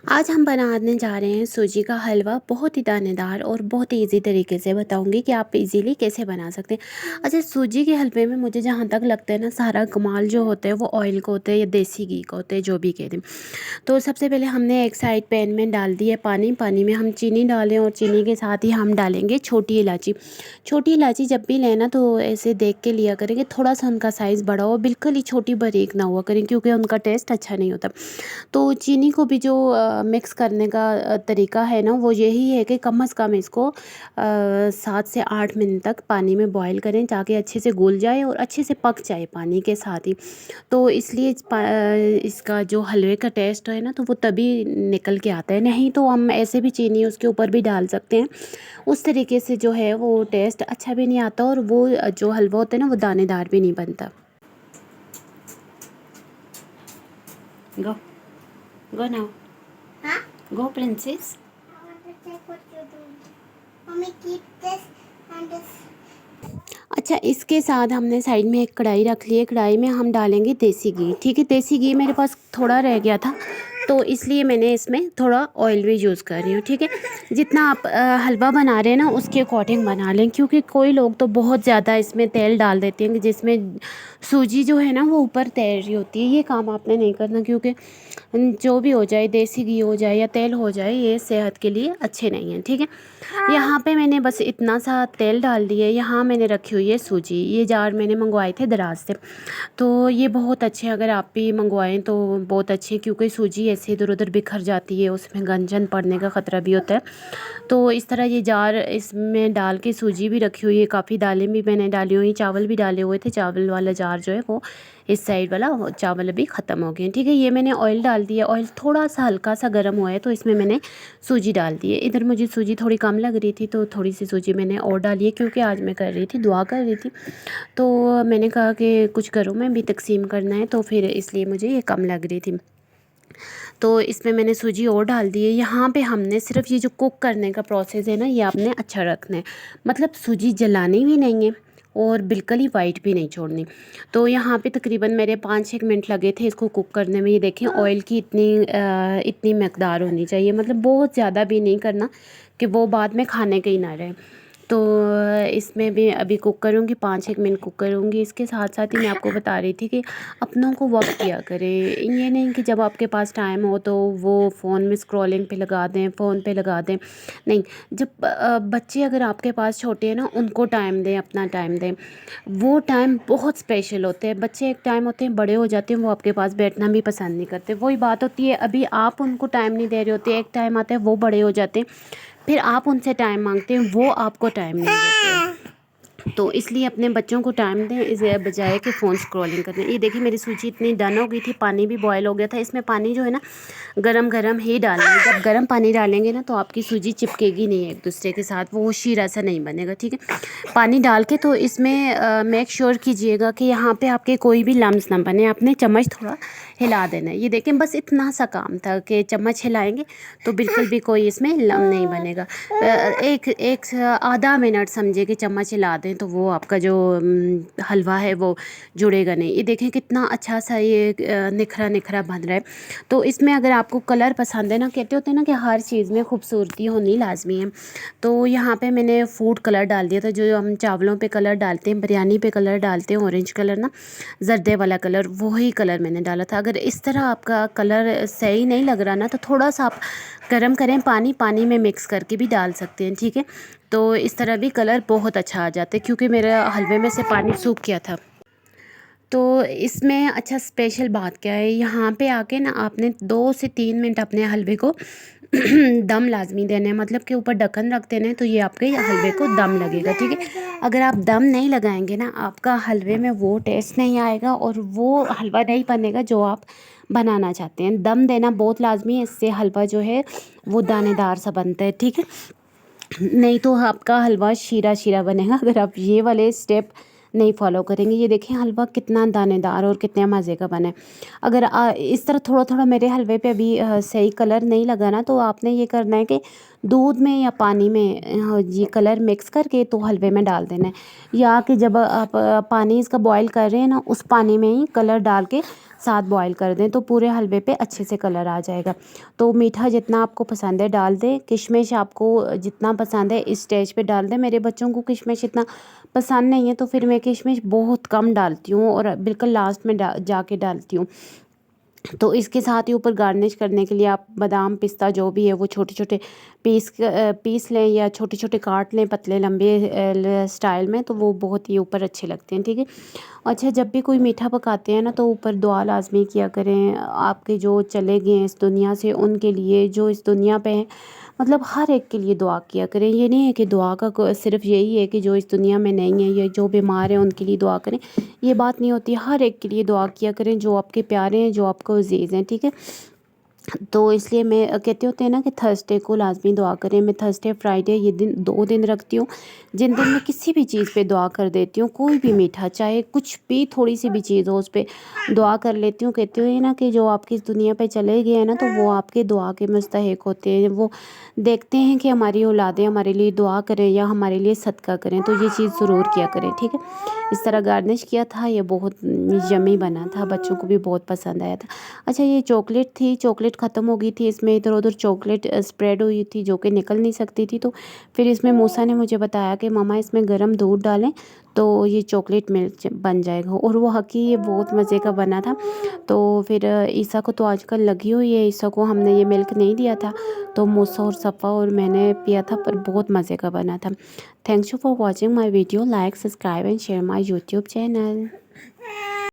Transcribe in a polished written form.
आज हम बनाने जा रहे हैं सूजी का हलवा। बहुत ही दानेदार और बहुत ही ईजी तरीके से बताऊंगी कि आप इजीली कैसे बना सकते हैं। अच्छा, सूजी के हलवे में मुझे जहाँ तक लगता है ना, सारा कमाल जो होता है वो ऑयल का होता है या देसी घी का होता है, जो भी कह दें। तो सबसे पहले हमने एक साइड पैन में डाल दिया पानी। पानी में हम चीनी डालें और चीनी के साथ ही हम डालेंगे छोटी इलायची। छोटी इलायची जब भी लेना तो ऐसे देख के लिया करेंगे, थोड़ा सा उनका साइज़ बड़ा हो, बिल्कुल ही छोटी बारीक ना हुआ करें क्योंकि उनका टेस्ट अच्छा नहीं होता। तो चीनी को भी जो मिक्स करने का तरीका है ना, वो यही है कि कम से कम इसको 7 से 8 मिनट तक पानी में बॉईल करें ताकि अच्छे से घुल जाए और अच्छे से पक जाए पानी के साथ ही। तो इसलिए इसका जो हलवे का टेस्ट है ना, तो वो तभी निकल के आता है। नहीं तो हम ऐसे भी चीनी उसके ऊपर भी डाल सकते हैं, उस तरीके से जो है वो टेस्ट अच्छा भी नहीं आता और वो जो हलवा होता है ना, वो दानेदार भी नहीं बनता। Go go now, Huh? Go princess. I want to check what you do. Mommy, keep this and this. अच्छा, इसके साथ हमने साइड में एक कढ़ाई रख ली है। कढ़ाई में हम डालेंगे देसी घी। ठीक है, देसी घी मेरे पास थोड़ा रह गया था तो इसलिए मैंने इसमें थोड़ा ऑयल भी यूज़ कर रही हूँ। ठीक है, जितना आप हलवा बना रहे हैं ना, उसके अकॉर्डिंग बना लें, क्योंकि कोई लोग तो बहुत ज़्यादा इसमें तेल डाल देते हैं कि जिसमें सूजी जो है ना वो ऊपर तैर रही होती है। ये काम आपने नहीं करना, क्योंकि जो भी हो जाए, देसी घी हो जाए या तेल हो जाए, ये सेहत के लिए अच्छे नहीं हैं। ठीक है, यहाँ पे मैंने बस इतना सा तेल डाल दिया। यहाँ मैंने रखी हुई है सूजी। ये जार मैंने मंगवाए थे दराज से, तो ये बहुत अच्छे हैं। अगर आप भी मंगवाएं तो बहुत अच्छे हैं, क्योंकि सूजी ऐसे इधर उधर बिखर जाती है, उसमें गंजन पड़ने का ख़तरा भी होता है। तो इस तरह ये जार इसमें डाल के सूजी भी रखी हुई है, काफ़ी दालें भी मैंने डाली हुई, चावल भी डाले हुए थे। चावल वाला जार जो है वो इस साइड वाला, वो चावल अभी ख़त्म हो गए हैं। ठीक है, ये मैंने ऑयल डाल दिया। ऑयल थोड़ा सा हल्का सा गर्म हुआ है तो इसमें मैंने सूजी डाल दी है। इधर मुझे सूजी थोड़ी कम लग रही थी तो थोड़ी सी सूजी मैंने और डाली है, क्योंकि आज मैं कर रही थी, दुआ कर रही थी। तो मैंने कहा कि कुछ घरों में भी तकसीम करना है, तो फिर इसलिए मुझे ये कम लग रही थी। तो इसमें मैंने सूजी और डाल दी है। यहाँ पे हमने सिर्फ ये जो कुक करने का प्रोसेस है ना, ये आपने अच्छा रखना है। मतलब सूजी जलानी भी नहीं है और बिल्कुल ही वाइट भी नहीं छोड़नी। तो यहाँ पे तकरीबन मेरे 5-6 मिनट लगे थे इसको कुक करने में। ये देखें, ऑयल की इतनी मकदार होनी चाहिए, मतलब बहुत ज़्यादा भी नहीं करना कि वो बाद में खाने के ही ना रहे। तो इसमें भी अभी कुक करूँगी, 5-1 मिनट कुक करूँगी। इसके साथ साथ ही मैं आपको बता रही थी कि अपनों को वक्त दिया करें। ये नहीं कि जब आपके पास टाइम हो तो वो फ़ोन में स्क्रॉलिंग पे लगा दें, फ़ोन पे लगा दें। नहीं, जब बच्चे अगर आपके पास छोटे हैं ना, उनको टाइम दें, अपना टाइम दें। वो टाइम बहुत स्पेशल होते हैं। बच्चे एक टाइम होते हैं, बड़े हो जाते हैं, वो आपके पास बैठना भी पसंद नहीं करते। वही बात होती है, अभी आप उनको टाइम नहीं दे रहे होते, एक टाइम आता है वो बड़े हो जाते हैं, फिर आप उनसे टाइम मांगते हैं, वो आपको टाइम नहीं देते। तो इसलिए अपने बच्चों को टाइम दें, इस बजाय कि फ़ोन स्क्रॉलिंग करें। ये देखिए, मेरी सूजी इतनी डन हो गई थी, पानी भी बॉयल हो गया था। इसमें पानी जो है ना, गरम गरम ही डालना है। जब गरम पानी डालेंगे ना, तो आपकी सूजी चिपकेगी नहीं एक दूसरे के साथ, वो शीरा सा नहीं बनेगा। ठीक है, पानी डाल के तो इसमें मेक श्योर कीजिएगा कि यहाँ पे आपके कोई भी लम्स ना बने। आपने चम्मच थोड़ा हिला देना है। ये देखें, बस इतना सा काम था कि चम्मच हिलाएंगे तो बिल्कुल भी कोई इसमें लम नहीं बनेगा। एक एक आधा मिनट समझे कि चम्मच हिला दें तो वो आपका जो हलवा है वो जुड़ेगा नहीं। ये देखें कितना अच्छा सा ये निखरा निखरा बन रहा है। तो इसमें अगर आपको कलर पसंद है ना, कहते होते हैं ना कि हर चीज़ में खूबसूरती होनी लाजमी है। तो यहाँ पे मैंने फूड कलर डाल दिया था, जो हम चावलों पे कलर डालते हैं, बिरयानी पे कलर डालते हैं, ऑरेंज कलर ना, जर्दे वाला कलर, वही कलर मैंने डाला था। अगर इस तरह आपका कलर सही नहीं लग रहा ना, तो थोड़ा सा आप गर्म करें पानी, पानी में मिक्स करके भी डाल सकते हैं। ठीक है, तो इस तरह भी कलर बहुत अच्छा आ जाता है, क्योंकि मेरे हलवे में से पानी सूख गया था। तो इसमें अच्छा स्पेशल बात क्या है, यहाँ पे आके ना आपने 2 से 3 मिनट अपने हलवे को दम लाजमी देना है। मतलब कि ऊपर ढक्कन रख देना है, तो ये आपके हलवे को दम लगेगा। ठीक है, अगर आप दम नहीं लगाएंगे ना, आपका हलवे में वो टेस्ट नहीं आएगा और वो हलवा नहीं बनेगा जो आप बनाना चाहते हैं। दम देना बहुत लाजमी है, इससे हलवा जो है वो दानेदार सा बनता है। ठीक है, नहीं तो आपका हलवा शीरा शीरा बनेगा अगर आप ये वाले स्टेप नहीं फॉलो करेंगे। ये देखें, हलवा कितना दानेदार और कितने मज़े का बना है। अगर इस तरह थोड़ा थोड़ा मेरे हलवे पे अभी सही कलर नहीं लगा ना, तो आपने ये करना है कि दूध में या पानी में ये कलर मिक्स करके तो हलवे में डाल देना है, या कि जब आप पानी इसका बॉईल कर रहे हैं ना, उस पानी में ही कलर डाल के साथ बॉईल कर दें तो पूरे हलवे पे अच्छे से कलर आ जाएगा। तो मीठा जितना आपको पसंद है डाल दें, किशमिश आपको जितना पसंद है इस स्टेज पे डाल दें। मेरे बच्चों को किशमिश इतना पसंद नहीं है तो फिर मैं किशमिश बहुत कम डालती हूँ और बिल्कुल लास्ट में जाके डालती हूँ। तो इसके साथ ही ऊपर गार्निश करने के लिए आप बादाम पिस्ता जो भी है वो छोटे छोटे पीस लें या छोटे छोटे काट लें पतले लंबे स्टाइल में, तो वो बहुत ही ऊपर अच्छे लगते हैं। ठीक है। अच्छा, जब भी कोई मीठा पकाते हैं ना तो ऊपर दुआ लाजमी किया करें आपके जो चले गए हैं इस दुनिया से, उनके लिए जो इस दुनिया पे हैं, मतलब हर एक के लिए दुआ किया करें। ये नहीं है कि दुआ का सिर्फ यही है कि जो इस दुनिया में नहीं है या जो बीमार हैं उनके लिए दुआ करें, ये बात नहीं होती। हर एक के लिए दुआ किया करें जो आपके प्यारे हैं, जो आपको अजीज़ हैं। ठीक है। तो इसलिए मैं कहते होते हैं ना कि थर्सडे को लाजमी दुआ करें। मैं थर्सडे फ्राइडे ये दिन 2 दिन रखती हूँ जिन दिन मैं किसी भी चीज़ पे दुआ कर देती हूँ। कोई भी मीठा चाहे कुछ भी थोड़ी सी भी चीज़ हो उस पर दुआ कर लेती हूँ। कहती हूँ ना कि जो आपकी इस दुनिया पे चले गए हैं ना तो वो आपके दुआ के मुस्तहिक होते हैं। वो देखते हैं कि हमारी औलादें हमारे लिए दुआ करें या हमारे लिए सदका करें, तो ये चीज़ ज़रूर किया करें। ठीक है। इस तरह गार्निश किया था, ये बहुत यम्मी बना था, बच्चों को भी बहुत पसंद आया था। अच्छा, ये चॉकलेट थी, चॉकलेट ख़त्म हो गई थी, इसमें इधर उधर चॉकलेट स्प्रेड हुई थी जो कि निकल नहीं सकती थी। तो फिर इसमें मूसा ने मुझे बताया कि मम्मा इसमें गर्म दूध डालें तो ये चॉकलेट मिल्क बन जाएगा, और वो हकी ये बहुत मज़े का बना था। तो फिर ईसा को तो आजकल लगी हुई है, ईसा को हमने ये मिल्क नहीं दिया था तो मूसा और सफ़ा और मैंने पिया था, पर बहुत मज़े का बना था। Thanks you for watching my video, like subscribe and share my YouTube channel.